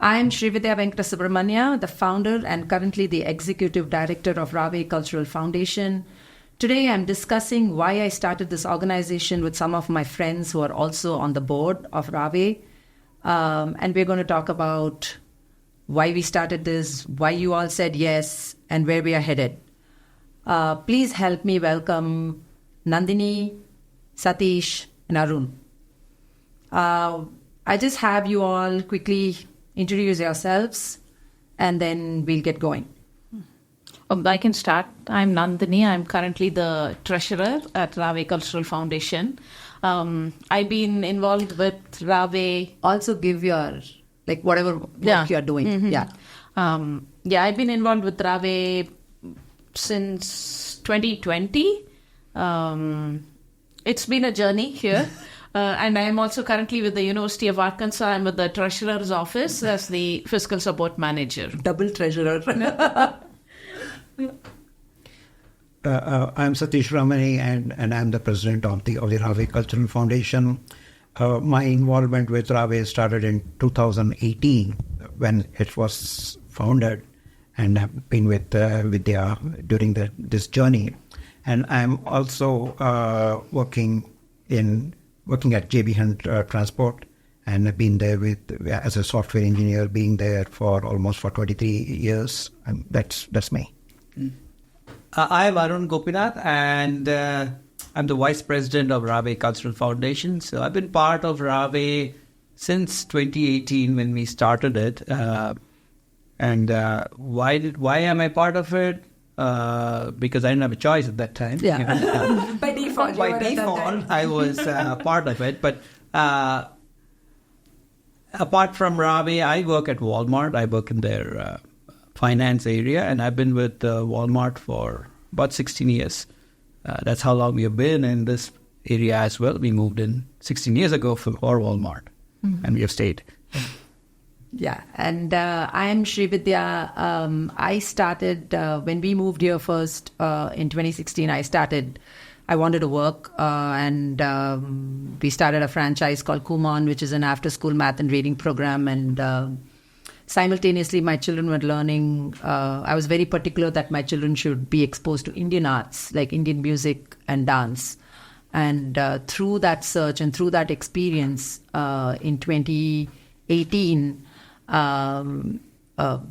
I'm Srividya Venkatasubramanya, the founder and currently the executive director of Rave Cultural Foundation. Today I'm discussing why I started this organization with some of my friends who are also on the board of Rave. And we're going to talk about why we started this, why you all said yes, and where we are headed. Please help me welcome Nandini, Satish, and Arun. I just have you all quickly introduce yourselves, and then we'll get going. I can start. I'm Nandini. I'm currently the treasurer at Rave Cultural Foundation. I've been involved with Rave. Also give your, whatever work you're doing. Mm-hmm. I've been involved with Rave since 2020. It's been a journey here. And I'm also currently with the University of Arkansas. I'm with the Treasurer's Office as the Fiscal Support Manager. Double Treasurer. I'm Satish Ramani, and I'm the president of the Rave Cultural Foundation. My involvement with Rave started in 2018 when it was founded, and have been with Vidya during this journey. And I'm also working at JB Hunt Transport, and I've been there as a software engineer, being there for 23 years. And that's me. I'm Arun Gopinath, and I'm the vice president of Rave Cultural Foundation. So I've been part of Rave since 2018 when we started it. And why am I part of it? Because I didn't have a choice at that time. Yeah. By default. I was part of it. But apart from Rave, I work at Walmart. I work in their finance area, and I've been with Walmart for about 16 years. That's how long we have been in this area as well. We moved in 16 years ago for Walmart, and we have stayed. Yeah, and I am Srividya. I started, when we moved here first in 2016, I wanted to work, and we started a franchise called Kumon, which is an after-school math and reading program, and simultaneously my children were learning. I was very particular that my children should be exposed to Indian arts, like Indian music and dance. And through that search and through that experience in 2018,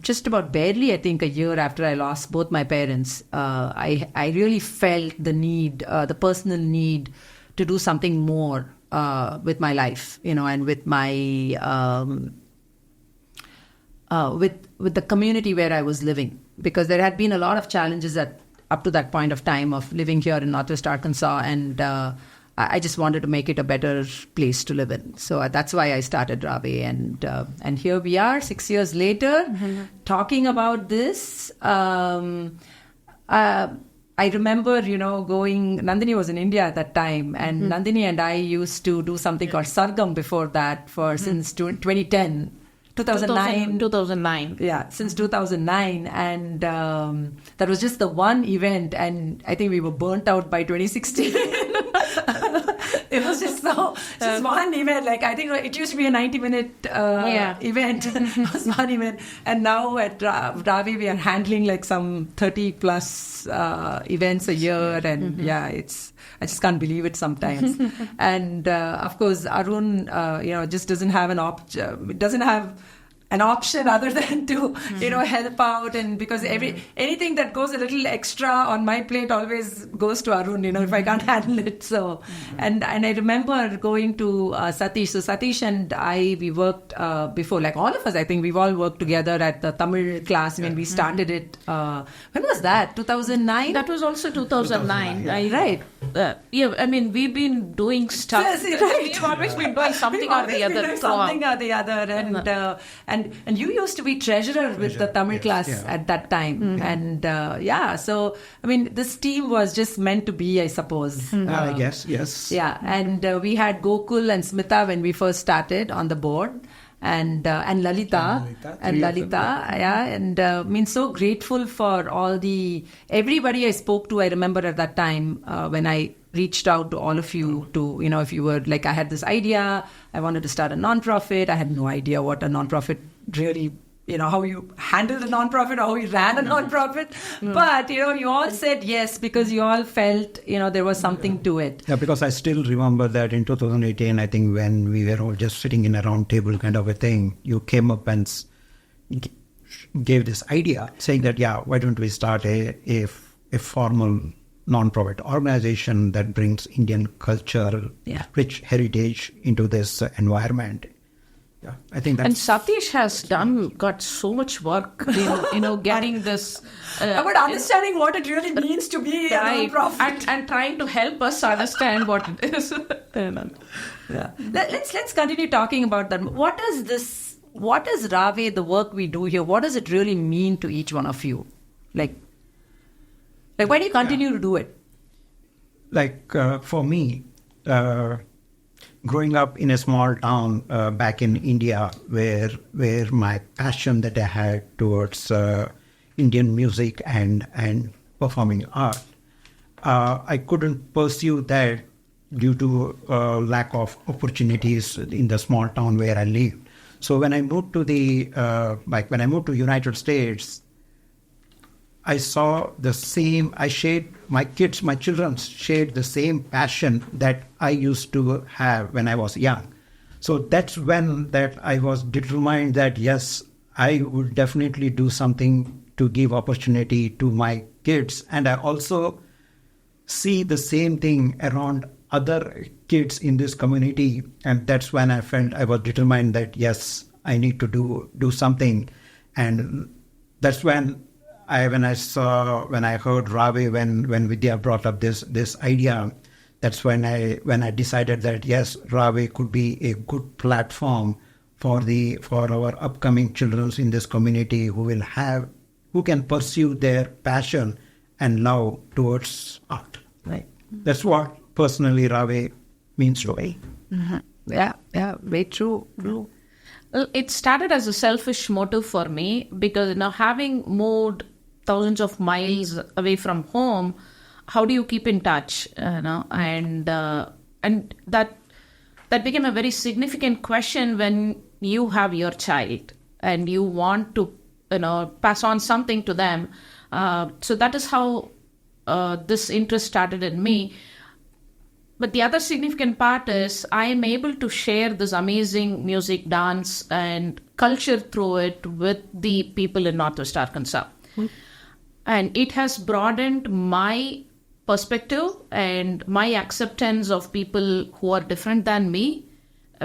just about barely, I think, a year after I lost both my parents, I really felt the need, the personal need to do something more with my life, and with my with the community where I was living, because there had been a lot of challenges up to that point of time of living here in Northwest Arkansas, and I just wanted to make it a better place to live in. So that's why I started Rave, and here we are 6 years later, talking about this. I remember, going. Nandini was in India at that time, and Nandini and I used to do something called Sargam before that since 2010. 2009. Yeah, since 2009. And that was just the one event. And I think we were burnt out by 2016. It was just one event. I think it used to be a 90-minute event. It was one event. And now at Rave, we are handling some 30 plus events a year. And I just can't believe it sometimes. And of course, Arun, just doesn't have an option other than to, help out. And because anything that goes a little extra on my plate always goes to Arun, if I can't handle it. So, and I remember going to Satish. So Satish and I, we worked before, like all of us, I think we've all worked together at the Tamil class when we started it. When was that? 2009? That was also 2009. Right. We've been doing stuff. Yes, right. We've always been doing something or the other. And you used to be treasurer with the Tamil class at that time. And so, this team was just meant to be, I suppose. I guess, yes. Yeah, and we had Gokul and Smita when we first started on the board. And Lalita, so grateful for everybody I spoke to. I remember at that time when I reached out to all of you to, if you were I had this idea, I wanted to start a nonprofit. I had no idea what a nonprofit really, how you handled a nonprofit or how you ran a nonprofit. But, you all said yes because you all felt, there was something to it. Yeah, because I still remember that in 2018, I think when we were all just sitting in a round table kind of a thing, you came up and gave this idea saying that, why don't we start a formal non-profit organization that brings Indian culture, rich heritage into this environment. Yeah, I think that's... And Satish has got so much work in, getting this... about understanding what it really means to be a non-profit. And trying to help us understand what it is. Let's continue talking about that. What is Rave, the work we do here, what does it really mean to each one of you? Like why do you continue to do it? For me, growing up in a small town back in India, where my passion that I had towards Indian music and performing art, I couldn't pursue that due to lack of opportunities in the small town where I lived. So when I moved to United States, I saw the same, my children shared the same passion that I used to have when I was young. So that's when that I was determined that, yes, I would definitely do something to give opportunity to my kids. And I also see the same thing around other kids in this community. And that's when I felt I was determined that, yes, I need to do something. And that's when I heard Rave, when Vidya brought up this idea, that's when I decided that yes, Rave could be a good platform for our upcoming children in this community who can pursue their passion and love towards art. Right. That's what personally Rave means to me. Mm-hmm. Yeah, very true. Well, it started as a selfish motive for me because having moved thousands of miles away from home, how do you keep in touch? And that became a very significant question when you have your child and you want to pass on something to them. So that is how this interest started in me. But the other significant part is I am able to share this amazing music, dance, and culture through it with the people in Northwest Arkansas. Mm-hmm. And it has broadened my perspective and my acceptance of people who are different than me.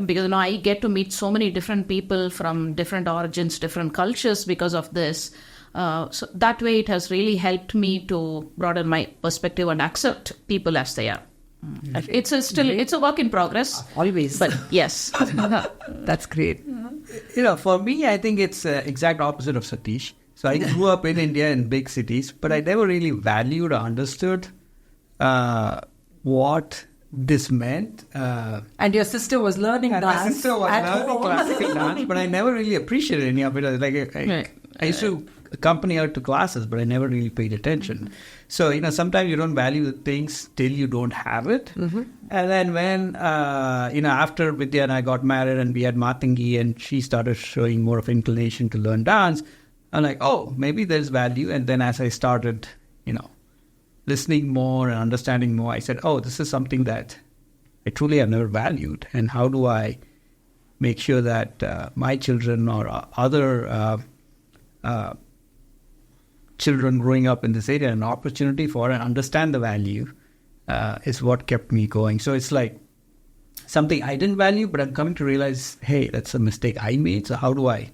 Because I get to meet so many different people from different origins, different cultures because of this. So that way it has really helped me to broaden my perspective and accept people as they are. It's a work in progress. Always. But yes. That's great. For me, I think it's the exact opposite of Satish. So I grew up in India in big cities, but I never really valued or understood what this meant. And your sister was learning dance. My sister was learning classical dance, but I never really appreciated any of it. I used to accompany her to classes, but I never really paid attention. So, sometimes you don't value the things till you don't have it. Mm-hmm. And then when, after Vidya and I got married and we had Matangi and she started showing more of inclination to learn dance, I'm like, oh, maybe there's value. And then as I started, listening more and understanding more, I said, oh, this is something that I truly have never valued. And how do I make sure that my children or other children growing up in this area an opportunity for and understand the value is what kept me going. So it's like something I didn't value, but I'm coming to realize, hey, that's a mistake I made. So how do I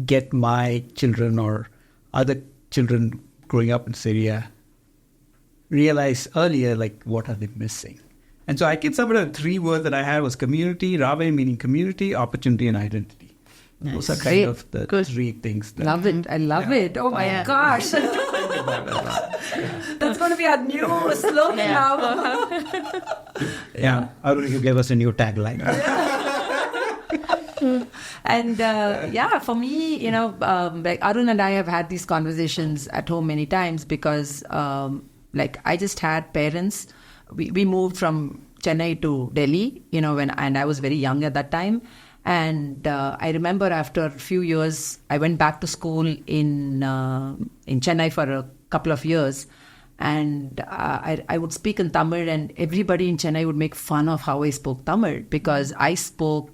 get my children or other children growing up in Syria realize earlier, like, what are they missing? And so I can sum it up. 3 words that I had was community, Rave meaning community, opportunity, and identity. Nice. Those are kind of the 3 things. Love it. I love it. Oh my gosh. That's going to be our new slogan now. Yeah. Arun, you gave us a new tagline. And for me, like Arun and I have had these conversations at home many times because I just had parents. We moved from Chennai to Delhi, and I was very young at that time. And I remember after a few years, I went back to school in Chennai for a couple of years. And I would speak in Tamil, and everybody in Chennai would make fun of how I spoke Tamil, because I spoke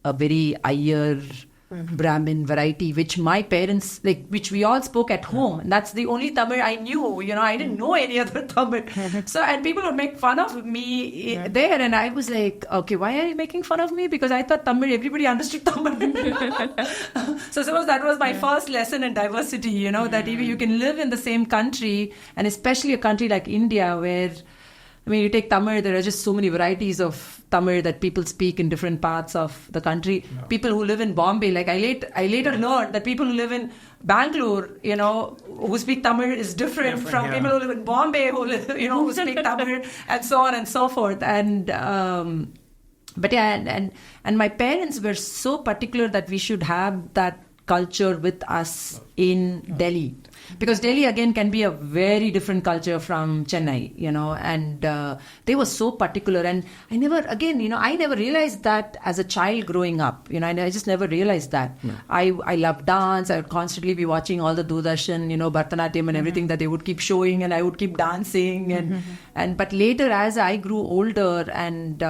a very Iyer Brahmin variety, which my parents, which we all spoke at home. And that's the only Tamil I knew. I didn't know any other Tamil. So, and people would make fun of me there. And I was like, okay, why are you making fun of me? Because I thought Tamil, everybody understood Tamil. So suppose that was my first lesson in diversity, that even you can live in the same country, and especially a country like India, where, you take Tamil, there are just so many varieties of Tamil that people speak in different parts of the country. Yeah. People who live in Bombay, I later learned that people who live in Bangalore, who speak Tamil is different from people who live in Bombay, who speak Tamil, and so on and so forth. And but yeah, and my parents were so particular that we should have that culture with us in Delhi, because Delhi again can be a very different culture from Chennai, and they were so particular. And I never realized that as a child growing up, and I just never realized that. Yeah. I love dance. I would constantly be watching all the Doordarshan, Bharatanatyam and everything that they would keep showing, and I would keep dancing. But later, as I grew older, and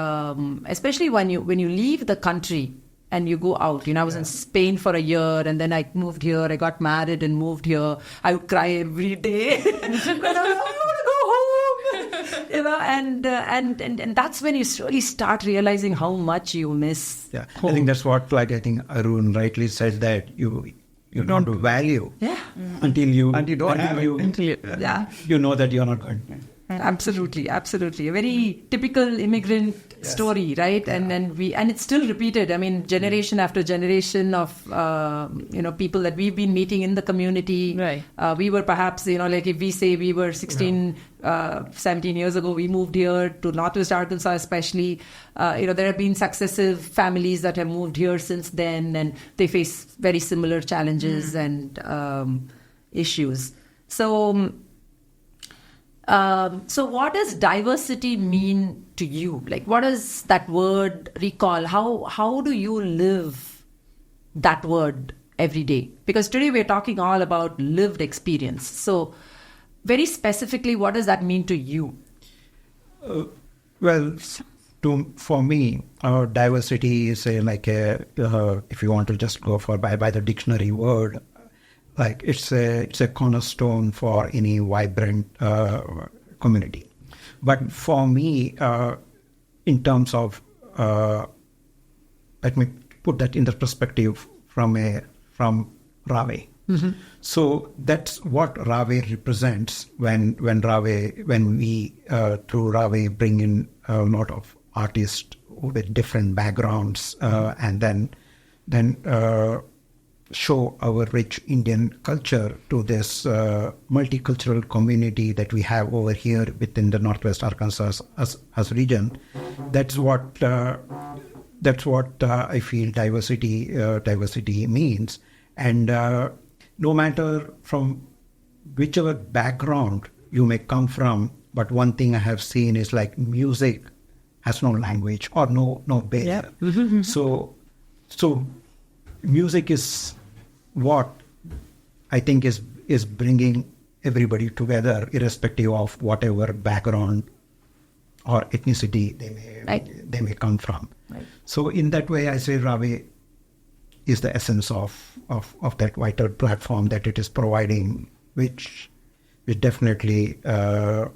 especially when you leave the country and you go out, I was in Spain for a year, and then I moved here. I got married and moved here. I would cry every day. I want to go home. And that's when you slowly start realizing how much you miss. Yeah, home. I think that's what, I think Arun rightly said, that you don't value until you know that you're not good. Absolutely. A very typical immigrant story, right? Yeah. And it's still repeated. Generation after generation of people that we've been meeting in the community. Right. We were perhaps if we say we were 17 years ago, we moved here to Northwest Arkansas, especially. There have been successive families that have moved here since then, and they face very similar challenges and issues. So what does diversity mean to you? What does that word recall? How do you live that word every day? Because today we're talking all about lived experience. So very specifically, what does that mean to you? For me, diversity is if you want to just go by the dictionary word, it's a cornerstone for any vibrant community. But for me, in terms of, let me put that into perspective from Rave. Mm-hmm. So that's what Rave represents when we through Rave bring in a lot of artists with different backgrounds and then show our rich Indian culture to this multicultural community that we have over here within the Northwest Arkansas as region. That's what I feel diversity means. And no matter from whichever background you may come from, but one thing I have seen is music has no language or no barrier. Yep. Mm-hmm. So music is what I think is bringing everybody together, irrespective of whatever background or ethnicity they may come from. Right. So in that way, I say Rave is the essence of that vital platform that it is providing, which definitely that's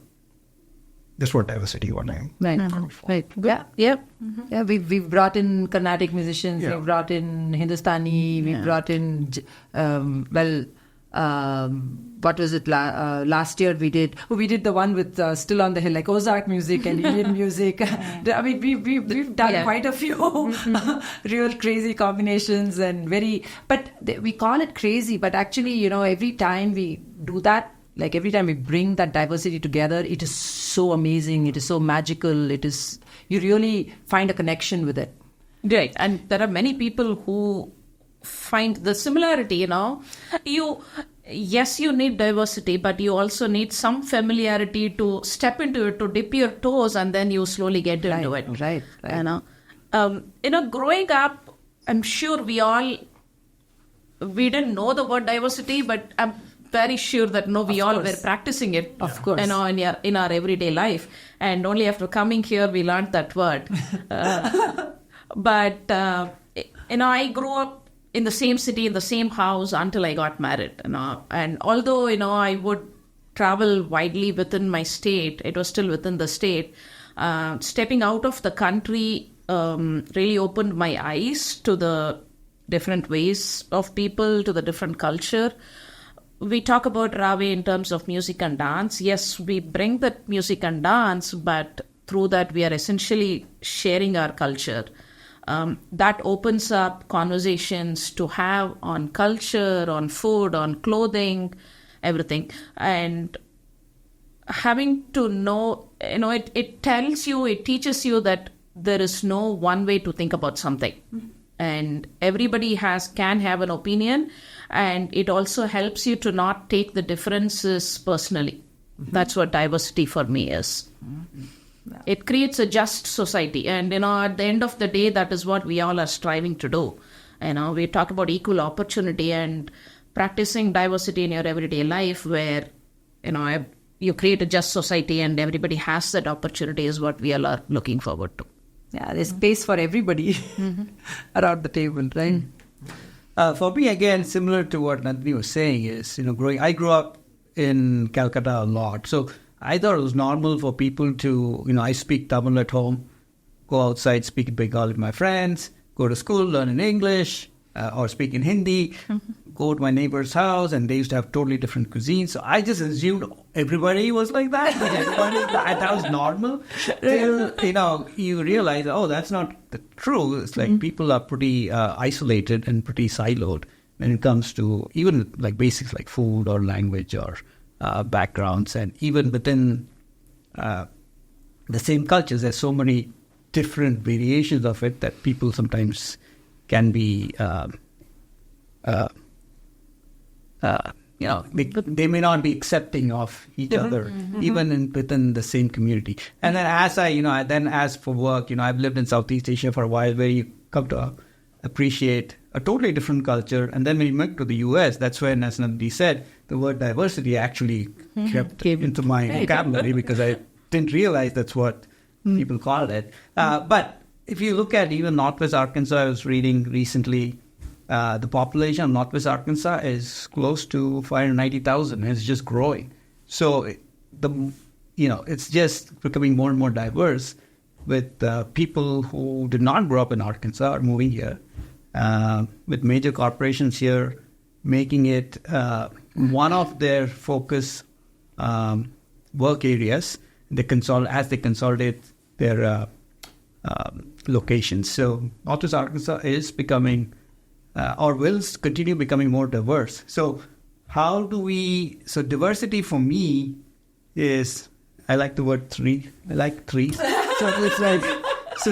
what diversity what I'm coming for. Right. Yeah. Yep. Mm-hmm. Yeah. We've brought in Carnatic musicians. Yeah. We've brought in Hindustani. We've brought in what was it? Last year we did the one with Still on the Hill, Ozark music and Indian music. We've done quite a few real crazy combinations and we call it crazy, but actually, every time we do that, every time we bring that diversity together, it is so amazing. It is so magical. You really find a connection with it. Right. And there are many people who find the similarity, Yes, you need diversity, but you also need some familiarity to step into it, to dip your toes, and then you slowly get into it. Right. Growing up, I'm sure we didn't know the word diversity, but I'm very sure that we all were practicing it, of course, in our everyday life. And only after coming here, we learned that word. But I grew up in the same city, in the same house until I got married. And although I would travel widely within my state, it was still within the state. Stepping out of the country really opened my eyes to the different ways of people, to the different culture. We talk about Rave in terms of music and dance. Yes, we bring that music and dance, but through that we are essentially sharing our culture. That opens up conversations to have on culture, on food, on clothing, everything. And having to know, it teaches you that there is no one way to think about something. And everybody can have an opinion, and it also helps you to not take the differences personally. That's what diversity for me is. It creates a just society, and at the end of the day, that is what we all are striving to do. We talk about equal opportunity and practicing diversity in your everyday life, where you create a just society and everybody has that opportunity, is what we all are looking forward to. Yeah, there's space for everybody around the table, right? For me, again, similar to what Nandini was saying, is I grew up in Calcutta a lot, so I thought it was normal for people to I speak Tamil at home, go outside, speak in Bengali with my friends, go to school, learn in English, or speak in Hindi, go to my neighbor's house, and they used to have totally different cuisines. So I just assumed everybody was like that. That was normal. Till, you realize, that's not the truth. It's like people are pretty isolated and pretty siloed when it comes to even like basics like food or language or backgrounds. And even within the same cultures, there's so many different variations of it that people sometimes can be, they may not be accepting of each other, even within the same community. And then as for work, I've lived in Southeast Asia for a while, where you come to appreciate a totally different culture. And then when you moved to the US, that's when, as Nandini said, the word diversity actually came into my vocabulary, because I didn't realize that's what people called it. But if you look at even Northwest Arkansas, I was reading recently, the population of Northwest Arkansas is close to 590,000, and it's just growing. So it's just becoming more and more diverse, with people who did not grow up in Arkansas are moving here, with major corporations here making it one of their focus work areas. As they consolidate their locations. So Northwest Arkansas is becoming, or will continue becoming, more diverse. So so diversity for me is, I like the word three. I like threes. So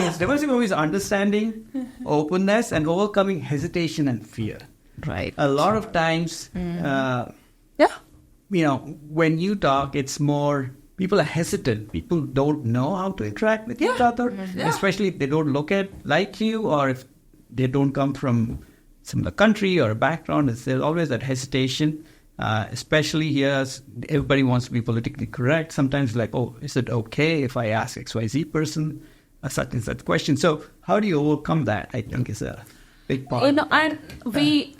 it's diversity for me is understanding, openness, and overcoming hesitation and fear. Right. A lot of times, when you talk, it's more, people are hesitant. People don't know how to interact with each other, especially if they don't look like you, or if they don't come from similar country or a background. There's always that hesitation, especially here. Everybody wants to be politically correct. Sometimes like, is it okay if I ask XYZ person such and such question? So how do you overcome that, I think, is a big part. And we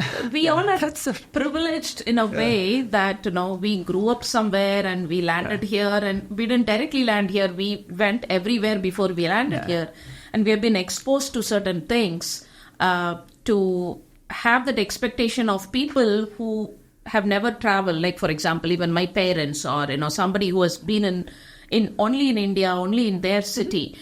all are privileged in a way that, we grew up somewhere and we landed here, and we didn't directly land here. We went everywhere before we landed here. And we have been exposed to certain things, to have that expectation of people who have never traveled. Like, for example, even my parents, or, somebody who has been only in India, only in their city.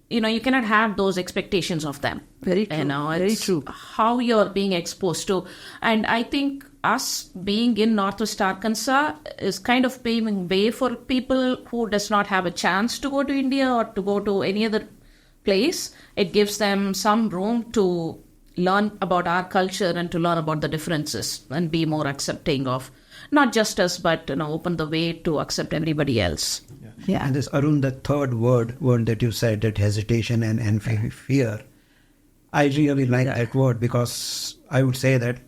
You cannot have those expectations of them. Very true. Very true. How you're being exposed to. And I think us being in Northwest Arkansas is kind of paving way for people who does not have a chance to go to India or to go to any other place. It gives them some room to learn about our culture and to learn about the differences and be more accepting of not just us, but open the way to accept everybody else. Yeah. And this, Arun, the third word that you said, that hesitation and fear, I really like that word because I would say that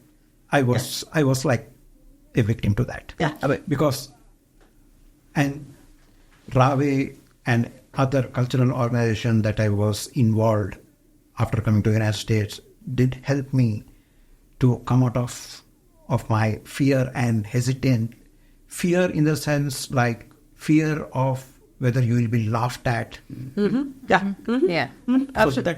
I was like a victim to that. Yeah. Because and Rave and other cultural organizations that I was involved after coming to the United States did help me to come out of my fear and hesitant. Fear in the sense like fear of whether you will be laughed at. Mm-hmm. Yeah. Mm-hmm. Yeah. Absolutely.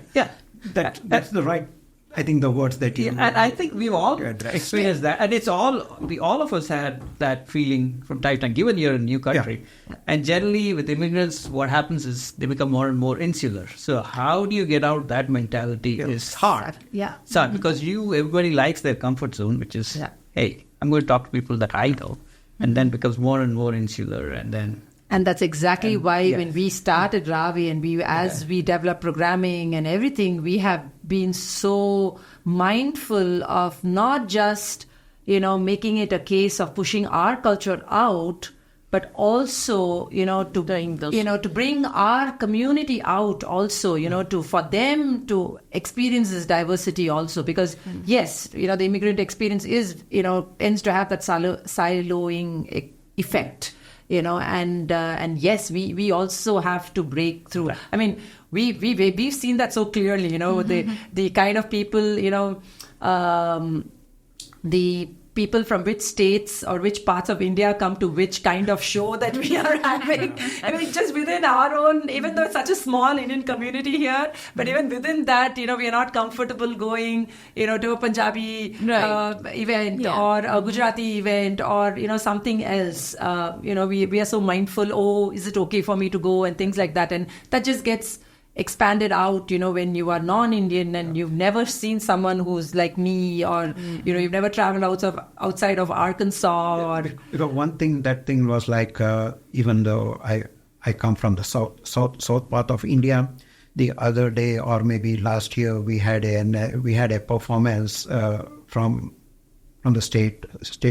That's the right, I think, the words that you... And I think we've all address. experienced that. And it's all of us had that feeling from time to time, given you're in a new country. Yeah. And generally with immigrants, what happens is they become more and more insular. So how do you get out that mentality is hard. Yeah. So because everybody likes their comfort zone, which is, hey, I'm going to talk to people that I know. And then becomes more and more insular. And that's exactly why when we started Ravi and we developed programming and everything, we have been so mindful of not just, making it a case of pushing our culture out, but also, to bring our community out also, for them to experience this diversity also. Because yes, the immigrant experience is, tends to have that siloing effect. And yes, we also have to break through. I mean, we've seen that so clearly, the kind of people, the people from which states or which parts of India come to which kind of show that we are having. I mean, just within our own, even though it's such a small Indian community here, but even within that, we are not comfortable going, to a Punjabi event or a Gujarati event or, something else. We are so mindful, is it okay for me to go and things like that. And that just gets expanded out, when you are non-Indian and you've never seen someone who's like me or, you've never traveled outside of Arkansas or... Because one thing, that thing was like, even though I come from the south part of India, the other day or maybe last year we had a performance from the state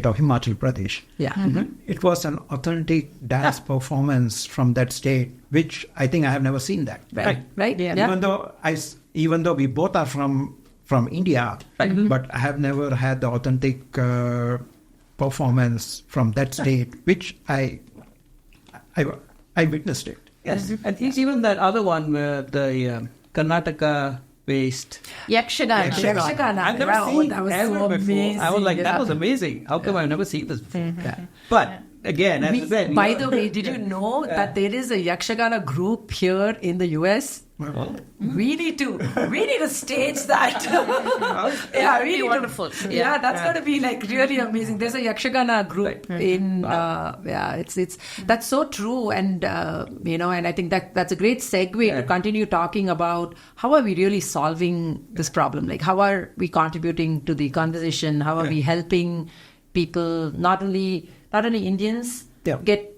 of Himachal Pradesh. Yeah. Mm-hmm. It was an authentic dance performance from that state, which I think I have never seen that. Right. Yeah. Even though we both are from India, but I have never had the authentic performance from that state, which I witnessed it. Yes, and even that other one, the Karnataka-based Yakshagana. I've never seen that was ever so before. amazing. I was like, that was amazing. How come I've never seen this before? Mm-hmm. But again, as I said... By the way, did you know that there is a Yakshagana group here in the US? Well, We need to stage that. Really wonderful. Yeah, that's going to be like really amazing. There's a Yakshagana group in, it's that's so true. And, and I think that's a great segue to continue talking about how are we really solving this problem? Like, how are we contributing to the conversation? How are we helping people, not only Indians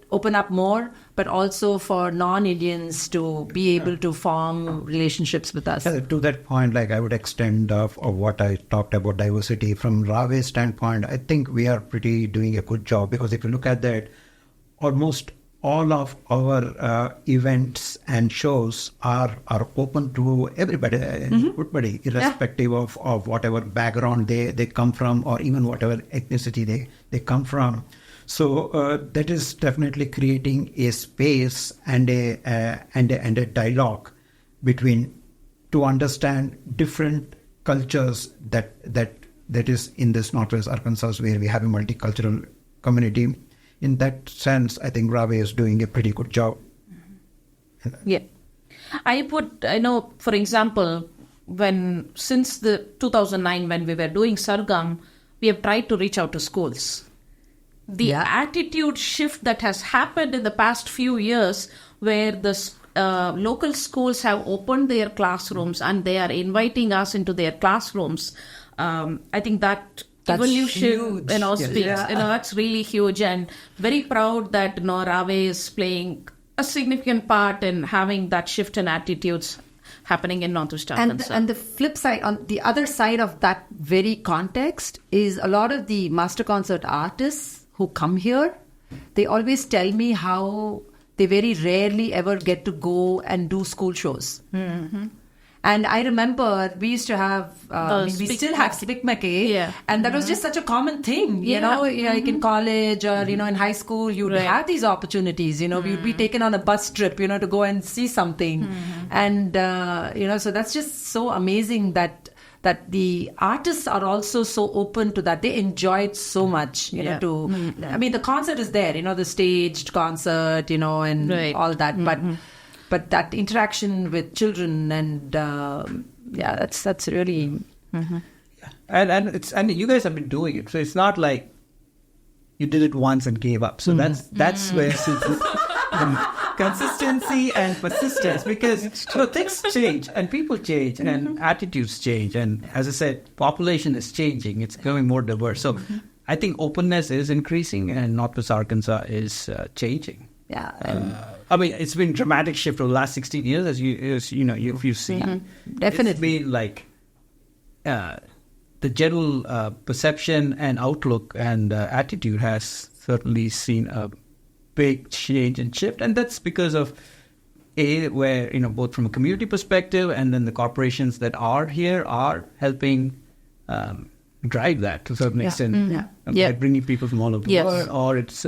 open up more, but also for non-Indians to be able to form relationships with us. To that point, like I would extend of what I talked about diversity from Rave's standpoint. I think we are doing a good job, because if you look at that, almost all of our events and shows are open to everybody, irrespective of whatever background they come from, or even whatever ethnicity they come from. So that is definitely creating a space and a dialogue between, to understand different cultures that is in this Northwest Arkansas, where we have a multicultural community. In that sense, I think Rave is doing a pretty good job. Yeah. I know, for example, since the 2009, when we were doing Sargam, we have tried to reach out to schools. The attitude shift that has happened in the past few years, where the local schools have opened their classrooms and they are inviting us into their classrooms. I think that's evolution, huge. Speaks. That's really huge, and very proud that Rave is playing a significant part in having that shift in attitudes happening in Northwest Arkansas. And the flip side, on the other side of that very context, is a lot of the master concert artists who come here, they always tell me how they very rarely ever get to go and do school shows. Mm-hmm. And I remember we used to have, we still have Spik Mackey, Yeah. and that was just such a common thing, you Yeah. know, like in college or, you know, in high school, you'd have these opportunities, you know, we'd be taken on a bus trip, you know, to go and see something. And, you know, so that's just so amazing that the artists are also so open to that. They enjoy it so much, you know, I mean, the concert is there, you know, the staged concert, you know, and all that, but that interaction with children and that's really and you guys have been doing it, so it's not like you did it once and gave up. So that's where consistency and persistence, because things change and people change and attitudes change, and as I said, population is changing, it's becoming more diverse. So I think openness is increasing and Northwest Arkansas is changing. I mean, it's been a dramatic shift over the last 16 years, as you know, if you see. Definitely. It's been like the general perception and outlook and attitude has certainly seen a big change and shift. And that's because of, where, you know, both from a community perspective and then the corporations that are here are helping drive that to a certain extent. By bringing people from all over the world, or it's...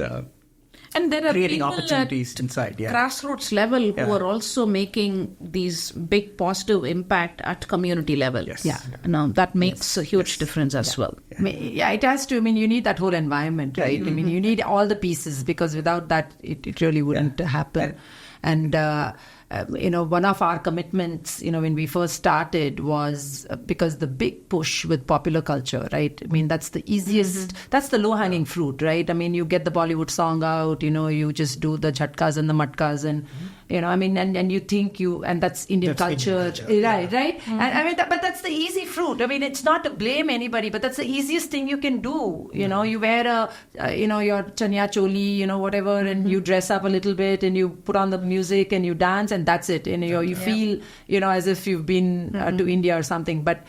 and there are creating people opportunities at inside, grassroots level who are also making these big positive impact at community level. Now that makes a huge difference as well. I mean, it has to. I mean, you need that whole environment, right? I mean, you need all the pieces, because without that, it really wouldn't happen. And you know, one of our commitments, you know, when we first started was because the big push with popular culture, right? I mean, that's the easiest, that's the low-hanging fruit, right? I mean, you get the Bollywood song out, you know, you just do the jhatkas and the matkas and, you know, I mean, and you think and that's Indian culture. Right? And I mean, but that's the easy fruit. I mean, it's not to blame anybody, but that's the easiest thing you can do. You know, you wear you know, your chanya choli, you know, whatever, and you dress up a little bit and you put on the music and you dance, and that's it. And you feel, you know, as if you've been to India or something. But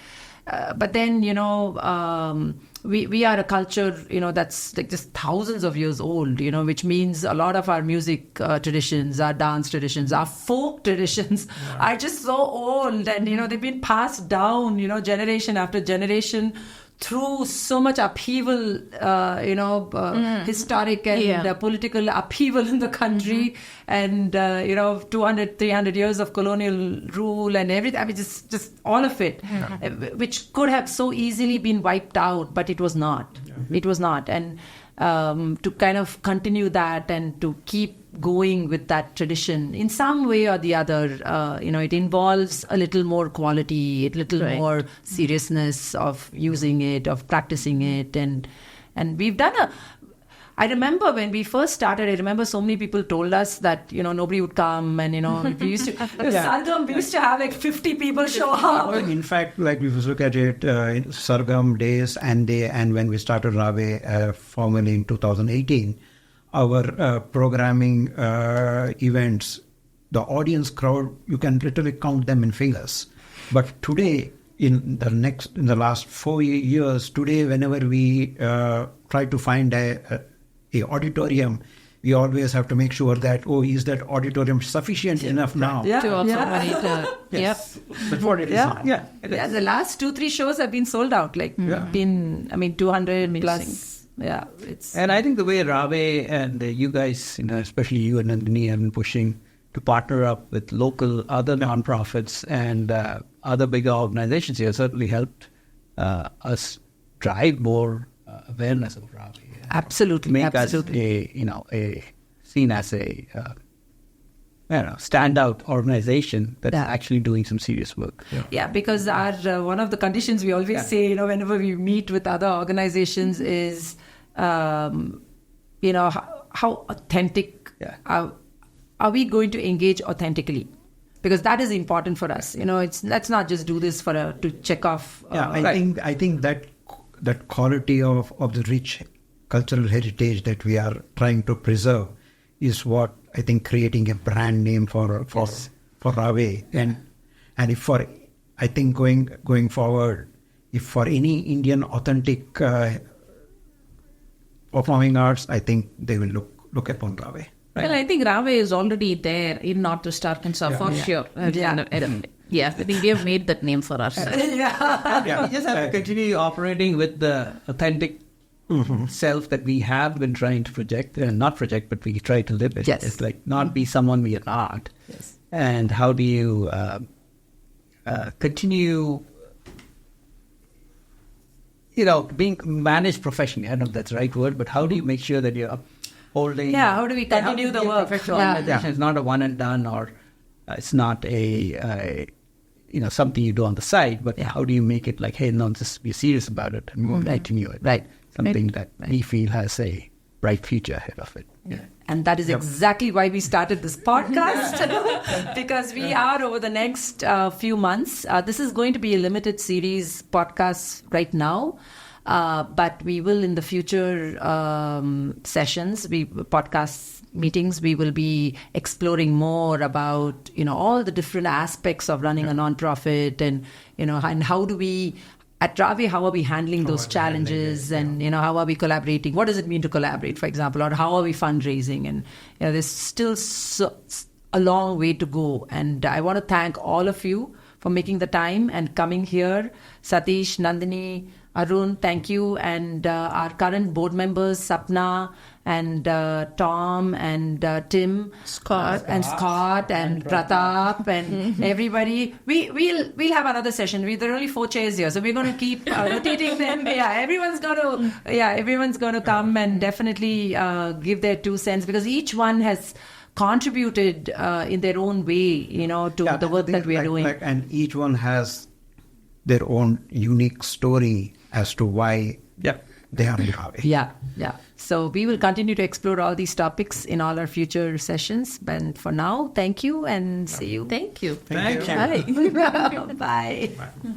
then, you know, we are a culture, you know, that's like just thousands of years old, you know, which means a lot of our music traditions, our dance traditions, our folk traditions are just so old, and, you know, they've been passed down, you know, generation after generation through so much upheaval, you know, historic and political upheaval in the country, and, you know, 200, 300 years of colonial rule and everything. I mean, just all of it, which could have so easily been wiped out, but it was not. It was not. And to kind of continue that and to keep going with that tradition in some way or the other, you know, it involves a little more quality, a little more seriousness of using it, of practicing it. And we've done I remember when we first started, I remember so many people told us that, you know, nobody would come, and, you know, we used to, Sargam, we used to have like 50 people show up. In fact, like if you look at it, in Sargam days and when we started Rave formally in 2018, our programming events, the audience crowd, you can literally count them in fingers. But today, in the last 4 years, today, whenever we try to find a auditorium, we always have to make sure that, is that auditorium sufficient enough now? To also monitor. That's what it is now. The last 2-3 shows have been sold out, like been, I mean, 200 plus. Yeah, and I think the way Rave and you guys, you know, especially you and Nandini, have been pushing to partner up with local other nonprofits and other bigger organizations here certainly helped us drive more awareness of Rave. Absolutely, make us seen as a standout organization that's actually doing some serious work. Yeah, because our one of the conditions we always say, you know, whenever we meet with other organizations is, you know, how authentic are we going to engage authentically? Because that is important for us. You know, let's not just do this to check off. I think that quality of the rich cultural heritage that we are trying to preserve is what I think creating a brand name for Rave. And if I think going forward, if for any Indian authentic performing arts, I think they will look upon Rave. Well, I think Rave is already there in Northwest Arkansas for sure. Yeah, I think we have made that name for ourselves. Yeah, we just have to continue operating with the authentic self that we have been trying to project, not project, but we try to live it. Yes. It's like not be someone we are not. Yes. And how do you continue, being managed professionally? I don't know if that's the right word, but how do you make sure that you're holding... Yeah, how do we continue the work? Professional Yeah. organization. It's not a one and done, or it's not a something you do on the side, but how do you make it like, hey, no, just be serious about it and continue it. Right. Something that we feel has a bright future ahead of it. Yeah. And that is exactly why we started this podcast, because we are over the next few months. This is going to be a limited series podcast right now, but we will in the future sessions, podcast meetings, we will be exploring more about, all the different aspects of running a nonprofit and, and how do we... At Rave, how are we handling those challenges and, how are we collaborating? What does it mean to collaborate, for example? Or how are we fundraising? And, there's still a long way to go. And I want to thank all of you for making the time and coming here. Satish, Nandini, Arun, thank you. And our current board members, Sapna and Tom and Tim, Scott and Pratap and everybody. We'll have another session. There are only 4 chairs here, so we're going to keep rotating them. Yeah, everyone's going to come and definitely give their 2 cents, because each one has contributed in their own way, to the work that we are doing. And each one has their own unique story as to why they are in Rave. Yeah. So we will continue to explore all these topics in all our future sessions. But for now, thank you and see you. Thank you. Thank you. Bye. Bye.